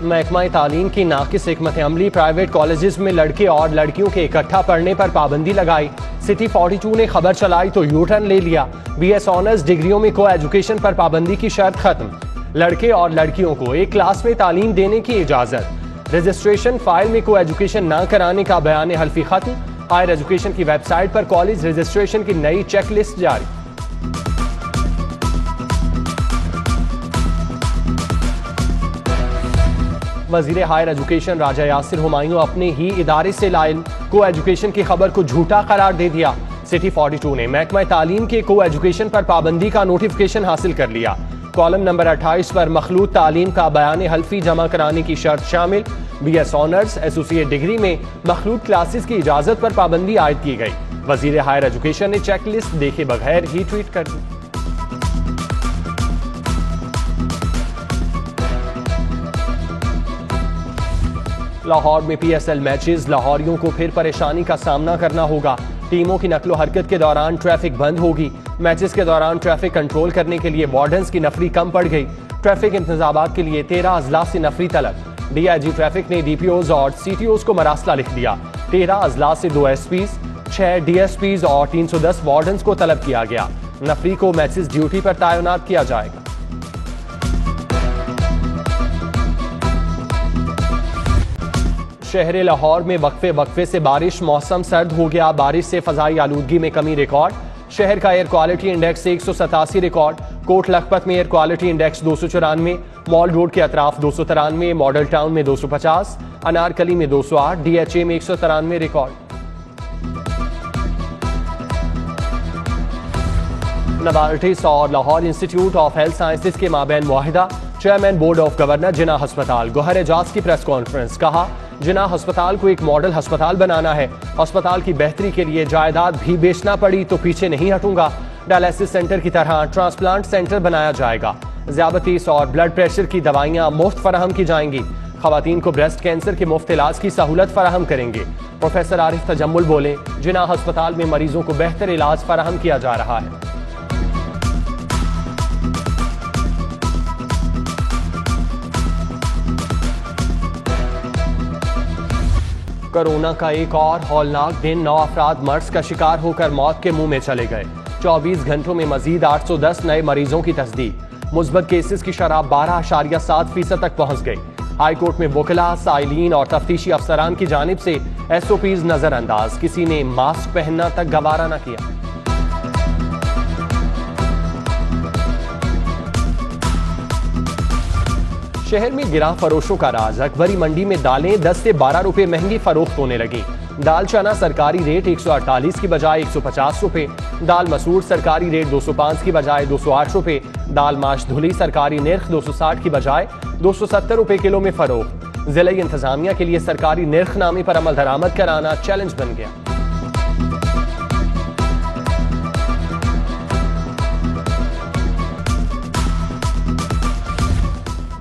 महकमा तालीम की नाकिस हिकमत अमली, प्राइवेट कॉलेजेस में लड़के और लड़कियों के इकट्ठा पढ़ने पर पाबंदी लगाई। सिटी 42 ने खबर चलाई तो यू टर्न ले लिया। BS ऑनर्स डिग्रियों में को एजुकेशन पर पाबंदी की शर्त खत्म। लड़के और लड़कियों को एक क्लास में तालीम देने की इजाजत। रजिस्ट्रेशन फाइल में को एजुकेशन न कराने का बयान हल्फी खत्म। हायर एजुकेशन की वेबसाइट पर कॉलेज रजिस्ट्रेशन की नई चेकलिस्ट जारी। वजीर हायर एजुकेशन राजा यासिर हुमायूं अपने ही इदारे से लाइल को एजुकेशन की खबर को झूठा करार दे दिया। सिटी 42 ने महकमा तालीम के को एजुकेशन पर पाबंदी का नोटिफिकेशन हासिल कर लिया। कॉलम नंबर 28 पर मखलूत तालीम का बयान हल्फी जमा कराने की शर्त शामिल। BS ऑनर्स एसोसिएट डिग्री में मखलूत क्लासेस की इजाजत पर पाबंदी आयद की गई। वजीर हायर एजुकेशन ने चेकलिस्ट देखे बगैर ही ट्वीट कर दी। लाहौर में PSL मैचेस, लाहौरियों को फिर परेशानी का सामना करना होगा। टीमों की नकलो हरकत के दौरान ट्रैफिक बंद होगी। मैचेस के दौरान ट्रैफिक कंट्रोल करने के लिए वार्डन्स की नफरी कम पड़ गई। ट्रैफिक इंतजामात के लिए 13 अजला से नफरी तलब। DIG ट्रैफिक ने DPOs और CTOs को मरासला लिख दिया। 13 अजला से 2 SPs, 6 DSPs और 310 वार्डन्स को तलब किया गया। नफरी को मैचेस ड्यूटी पर तैनात किया जाएगा। शहर लाहौर में वक्फे से बारिश, मौसम सर्द हो गया। बारिश से फजाई आलूदगी में कमी रिकॉर्ड। शहर का air quality index 187 record. Kot Lakhpat में air quality index 294, mall road के अतराफ 293, मॉडल टाउन में 250, अनारकली में 208, DHA में 193 रिकॉर्ड। नवार्टिस और Lahore institute of health sciences के माबैन मुआहिदा। चेयरमैन बोर्ड ऑफ गवर्नर जिना अस्पताल गौहर एजाज की प्रेस कॉन्फ्रेंस। कहा, जिना अस्पताल को एक मॉडल अस्पताल बनाना है। अस्पताल की बेहतरी के लिए जायदाद भी बेचना पड़ी तो पीछे नहीं हटूंगा। डायलिसिस सेंटर की तरह ट्रांसप्लांट सेंटर बनाया जाएगा। ज़ियाबतीस और ब्लड प्रेशर की दवाइयां मुफ्त फराहम की जाएंगी। खवातीन को ब्रेस्ट कैंसर के मुफ्त इलाज की सहूलत फराहम करेंगे। प्रोफेसर आरिफ तजम्मुल बोले, जिना अस्पताल में मरीजों को बेहतर इलाज फराहम किया जा रहा है। कोरोना का एक और हौलनाक दिन। 9 अफराद मर्स का शिकार होकर मौत के मुंह में चले गए। 24 घंटों में मजीद 810 नए मरीजों की तस्दीक। मुस्बत केसेस की शरह 12.7% तक पहुंच गई। हाईकोर्ट में वकला, साइलीन और तफ्तीशी अफसरान की जानिब से SOPs नजरअंदाज। किसी ने मास्क पहनना तक गवारा न किया। शहर में गिरा फरोशों का राज। अकबरी मंडी में दालें 10 से 12 रुपए महंगी फरोख्त होने लगी। दाल चना सरकारी रेट 148 की बजाय 150 रुपए। दाल मसूर सरकारी रेट 205 की बजाय 208 रुपए। दाल माश धुली सरकारी निर्ख 260 की बजाय 270 रुपए किलो में फरोख्त। जिला इंतजामिया के लिए सरकारी निर्खनामे पर अमल दरामद कराना चैलेंज बन गया।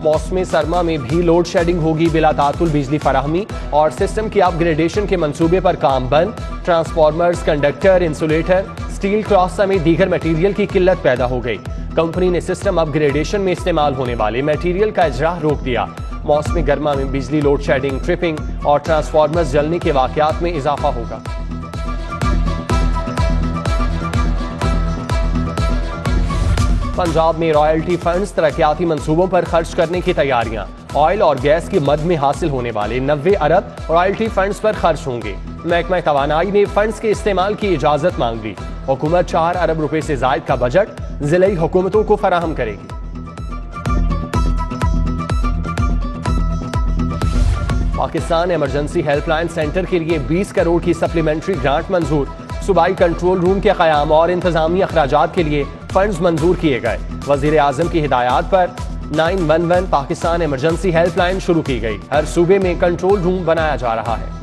मौसम सरमा में भी लोड शेडिंग होगी। बिला तातुल बिजली फराहमी और सिस्टम की अपग्रेडेशन के मंसूबे पर काम बंद। Transformers, conductor, insulator, steel cross समेत दीगर मटेरियल की किल्लत पैदा हो गई। कंपनी ने सिस्टम अपग्रेडेशन में इस्तेमाल होने वाले मटेरियल का इजरा रोक दिया। मौसम गर्मा में बिजली लोड शेडिंग, ट्रिपिंग और ट्रांसफार्मर्स जलने के वाकयात में इजाफा होगा। पंजाब में रॉयल्टी फंड्स तरक्याती मंसूबों पर खर्च करने की तैयारियां। ऑयल और गैस की मद में हासिल होने वाले 90 अरब रॉयल्टी फंड्स पर खर्च होंगे। महकमा तवानाई ने फंड्स के इस्तेमाल की इजाजत मांग ली। हुकूमत 4 अरब रुपए से जायद का बजट जिलाई हुकूमतों को फराहम करेगी। पाकिस्तान इमरजेंसी हेल्पलाइन सेंटर के लिए 20 करोड़ की सप्लीमेंट्री ग्रांट मंजूर। सूबाई कंट्रोल रूम के क़याम और इंतजामी अखराजात के लिए फंड्स मंजूर किए गए। वजीर आजम की हिदायत पर 911 पाकिस्तान इमरजेंसी हेल्पलाइन शुरू की गई। हर सूबे में कंट्रोल रूम बनाया जा रहा है।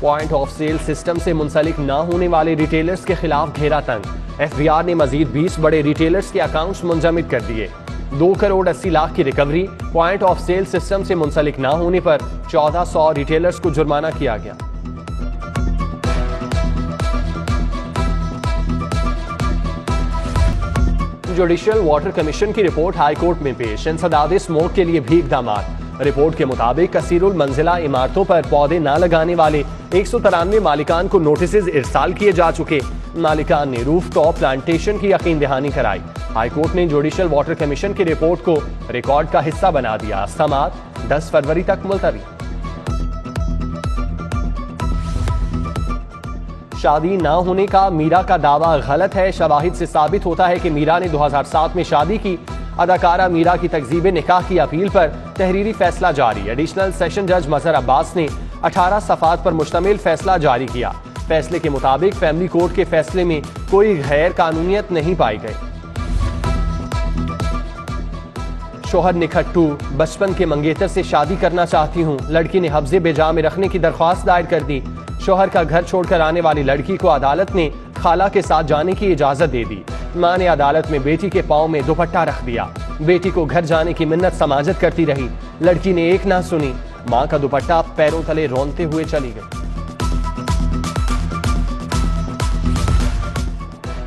पॉइंट ऑफ सेल सिस्टम से मुंसलिक न होने वाले रिटेलर्स के खिलाफ घेरा तंग। FBR ने मजीद 20 बड़े रिटेलर्स के अकाउंट्स मुंजमिद कर दिए। 2 करोड़ 80 लाख की recovery. Point of sale system से मुंसलिक न होने पर 1400 रिटेलर्स को जुर्माना किया गया। जुडिशियल वाटर कमीशन की रिपोर्ट हाईकोर्ट में पेश। इंसदाद स्मोक के लिए भी इकदाम। रिपोर्ट के मुताबिक कसीरुल मंजिला इमारतों पर पौधे न लगाने वाले 193 मालिकान को नोटिस इरसाल किए जा चुके। मालिकान ने रूफ टॉप प्लांटेशन की यकीन दहानी कराई। हाईकोर्ट ने जुडिशियल वाटर कमीशन की रिपोर्ट को रिकॉर्ड का हिस्सा बना दिया। समाअत 10 फरवरी तक मुलतवी। शादी ना होने का मीरा का दावा गलत है। शवाहिद से साबित होता है कि मीरा ने 2007 में शादी की। अदाकारा मीरा की तकजीब निकाह की अपील पर तहरीरी फैसला जारी। एडिशनल सेशन जज मजहर अब्बास ने 18 सफ़ात पर मुश्तमिल फैसला जारी किया। फैसले के मुताबिक फैमिली कोर्ट के फैसले में कोई गैर कानूनियत नहीं पाई गई। शोहर निखट्टू, बचपन के मंगेतर से शादी करना चाहती हूँ। लड़की ने हफ्जे बेजा में रखने की दरख्वास्त दायर कर दी। शोहर का घर छोड़कर आने वाली लड़की को अदालत ने खाला के साथ जाने की इजाजत दे दी। मां ने अदालत में बेटी के पांव में दुपट्टा रख दिया। बेटी को घर जाने की मिन्नत समाजत करती रही। लड़की ने एक ना सुनी। मां का दुपट्टा पैरों तले रोनते हुए चली गई।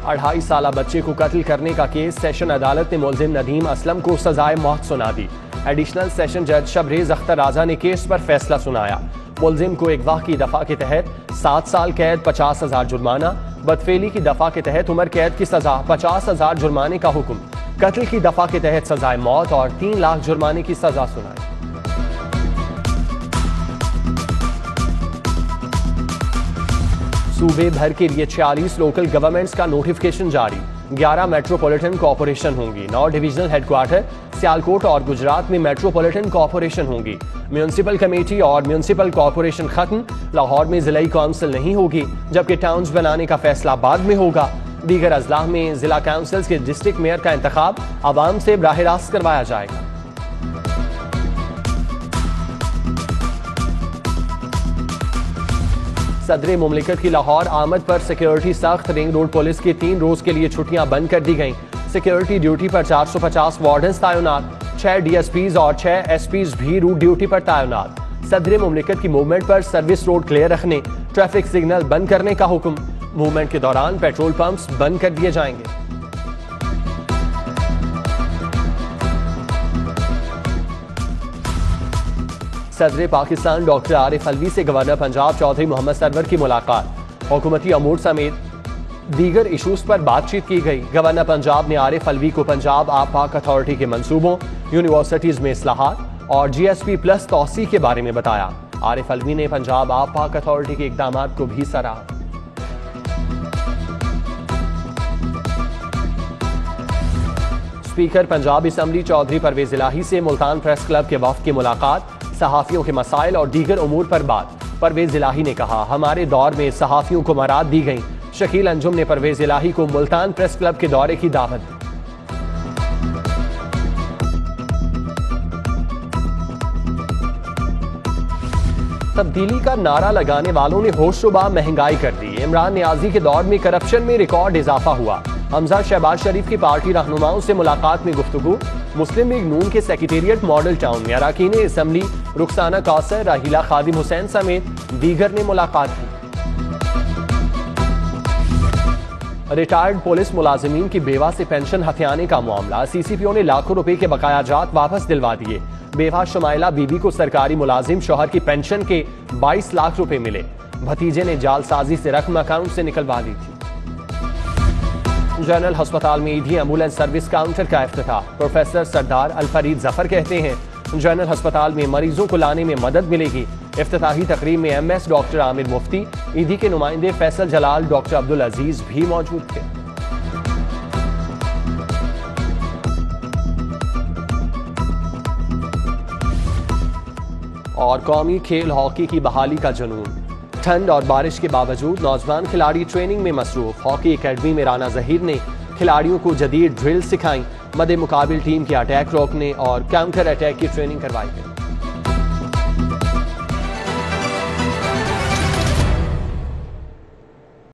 2.5 साला बच्चे को कत्ल करने का केस। सेशन अदालत ने मुलजिम नदीम असलम को सजाए मौत सुना दी। एडिशनल सेशन जज शबरेज अख्तर राजा ने केस पर फैसला सुनाया। मुलजिम को अगवा की दफा के तहत 7 साल कैद, 50,000 जुर्माना। बदफेली की दफा के तहत उम्र कैद की सजा, 50,000 जुर्माने का हुक्म। कत्ल की दफा के तहत सजाए मौत और 3 लाख जुर्माने की सजा सुनाई। सूबे भर के लिए 46 लोकल गवर्नमेंट्स का नोटिफिकेशन जारी। 11 मेट्रोपॉलिटन कॉर्पोरेशन होंगी। 9 डिविजनल हेडक्वार्टर सियालकोट और गुजरात में मेट्रोपॉलिटन कॉर्पोरेशन होंगी। म्यूनिसिपल कमेटी और म्यूनिसिपल कॉर्पोरेशन खत्म। लाहौर में जिला काउंसिल नहीं होगी, जबकि टाउन्स बनाने का फैसला बाद में होगा। दीगर अजलाह में जिला काउंसिल्स के डिस्ट्रिक्ट मेयर का इंतखाब आवाम से बराह रास्त करवाया जाएगा। सदर मुमलिकत की लाहौर आमद पर सिक्योरिटी सख्त। रिंग रोड पुलिस की 3 रोज के लिए छुट्टियां बंद कर दी गईं। सिक्योरिटी ड्यूटी पर 450 वार्डन्स तैनात। 6 DSPs और 6 SPs भी रूट ड्यूटी पर तैनात। सदर मुमलिकत की मूवमेंट पर सर्विस रोड क्लियर रखने, ट्रैफिक सिग्नल बंद करने का हुक्म। मूवमेंट के दौरान पेट्रोल पंप्स बंद कर दिए जाएंगे। सदर पाकिस्तान डॉक्टर आरिफ अलवी से गवर्नर पंजाब चौधरी मोहम्मद सरवर की मुलाकात। हुकूमती अमूर समेत दीगर इशूज पर बातचीत की गई। गवर्नर पंजाब ने आरिफ अलवी को पंजाब आप पाक अथॉरिटी के मंसूबों, यूनिवर्सिटीज में इस्लाहात और GSP+ तौसी के बारे में बताया। आरिफ अलवी ने पंजाब आप पाक अथॉरिटी के इकदाम को भी सराहा। स्पीकर पंजाब असम्बली चौधरी परवेज इलाही से मुल्तान प्रेस क्लब के वफ्द की मुलाकात। सहाफियों के मसाइल और दीगर उमूर पर बात। परवेज इलाही ने कहा, हमारे दौर में सहाफियों को मराद दी गई। शकील अंजुम ने परवेज इलाही को मुल्तान प्रेस क्लब के दौरे की दावत दी। तब्दीली का नारा लगाने वालों ने होशरुबा महंगाई कर दी। इमरान नियाजी के दौर में करप्शन में रिकॉर्ड इजाफा हुआ। हमजा शहबाज शरीफ की पार्टी रहनुमाओं से मुलाकात में गुफ्तगू। मुस्लिम लीग नून के सेक्रेटेरिएट मॉडल टाउन में अरकान असम्बली रुखसाना कौसर, राहिला खादिम हुसैन समेत दीगर ने मुलाकात की। रिटायर्ड पुलिस मुलाजिमीन की बेवा से पेंशन हथियाने का मामला। CCPO ने लाखों रुपए के बकायाजात वापस दिलवा दिए। बेवा शुमाइला बीबी को सरकारी मुलाजिम शौहर की पेंशन के 22 लाख रुपए मिले। भतीजे ने जालसाजी से रकम अकाउंट से निकलवा दी थी। जनरल अस्पताल में ईदी एम्बुलेंस सर्विस काउंटर का इफ्तिताह। प्रोफेसर सरदार अल फरीद जफर कहते हैं, जनरल अस्पताल में मरीजों को लाने में मदद मिलेगी। इफ्तिताही तकरीब में MS डॉक्टर आमिर मुफ्ती, ईदी के नुमाइंदे फैसल जलाल, डॉक्टर अब्दुल अजीज भी मौजूद थे। और कौमी खेल हॉकी की बहाली का जुनून। ठंड और बारिश के बावजूद नौजवान खिलाड़ी ट्रेनिंग में मसरूफ। हॉकी एकेडमी में राना जहीर ने खिलाड़ियों को जदीद ड्रिल सिखाई। मदे मुकाबिल टीम के अटैक रोकने और काउंटर अटैक की ट्रेनिंग करवाई गई।